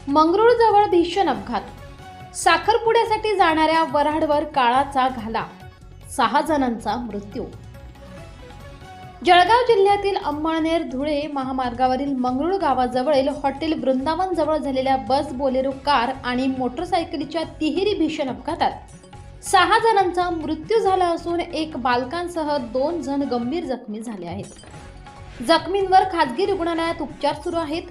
मंगरुळजवळ भीषण अपघात। साखरपुड्यासाठी जाणाऱ्या वऱ्हाडवर काळाचा घाला, 6 जणांचा मृत्यू। जळगाव जिल्ह्यातील अंमळनेर धुळे महामार्गावरील मंगरुळ गावाजवळील हॉटेल वृंदावन जवळ झालेल्या बस, बोलेरो कार आणि मोटरसायकलीच्या तिहेरी भीषण अपघातात 6 जणांचा मृत्यू झाला असून एक बालकांसह 2 जण गंभीर जखमी झाले आहेत। जखमींवर खासगी रुग्णालयात उपचार सुरू आहेत।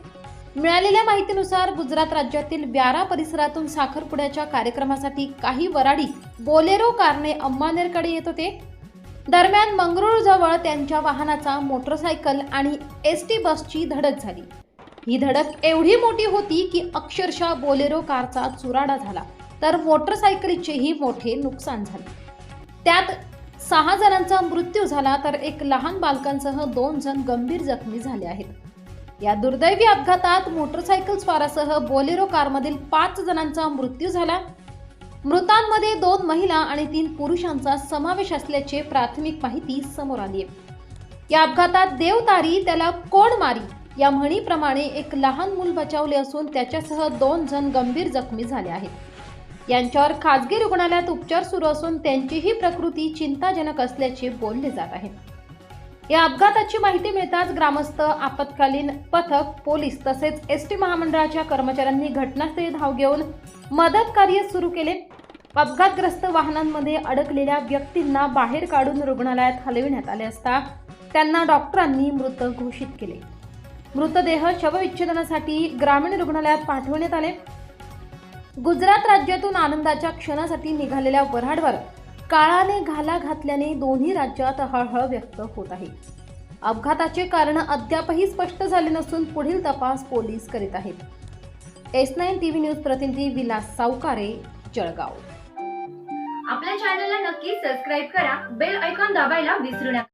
मिळालेल्या माहितीनुसार गुजरात राज्यातील व्यारा परिसरातून साखरपुड्याच्या कार्यक्रमासाठी काही वऱ्हाडी बोलेरो कारने अंमळनेरकडे येत होते। दरम्यान मंगरुळजवळ त्यांच्या वाहनाचा मोटरसायकल आणि एसटी बसची धडक झाली। ही धडक एवढी मोठी होती की अक्षरशः बोलेरो कारचा चुराडा झाला, तर मोटरसायकलीचेही मोठे नुकसान झाले। त्यात 6 जणांचा मृत्यू झाला, तर एक लहान बालकांसह 2 जण गंभीर जखमी झाले आहेत। या दुर्दैवी अपघातात मोटरसायकल स्वारासह बोलेरो कारमधील 5 जणांचा मृत्यू झाला। मृतांमध्ये 2 महिला आणि 3 पुरुषांचा समावेश असल्याचे प्राथमिक माहिती समोर आली आहे। या अपघातात देवतारी त्याला कोण मारी या म्हणीप्रमाणे एक लहान मूल बचावले असून त्याच्यासह 2 जण गंभीर जखमी झाले आहेत। यांच्यावर खासगी रुग्णालयात उपचार सुरू असून त्यांचीही प्रकृती चिंताजनक असल्याचे बोलले जात आहे। या अपघाताची माहिती मिळताच ग्रामस्थ, आपत्कालीन पथक, पोलीस तसेच एसटी महामंडळाच्या कर्मचाऱ्यांनी घटनास्थळी धाव घेऊन मदत कार्य सुरू केले। अपघातग्रस्त वाहनांमध्ये अडकलेल्या व्यक्तींना बाहेर काढून रुग्णालयात हलविण्यात आले असता त्यांना डॉक्टरांनी मृत घोषित केले। मृतदेह शवविच्छेदनासाठी ग्रामीण रुग्णालयात पाठवण्यात आले। गुजरात राज्यातून आनंदाच्या क्षणासाठी निघालेल्या वऱ्हाडवर काळाने घाला घातल्याने दोन्ही राज्यात हळहळ व्यक्त होत आहे। अपघाताचे कारण अद्यापही स्पष्ट झाले नसून पुढील तपास पोलीस करीत आहेत। S9 TV न्यूज प्रतिनिधी विलास सावकारे, जळगाव। आपल्या चॅनलला नक्की सबस्क्राइब करा, बेल आयकॉन दाबायला विसरू नका।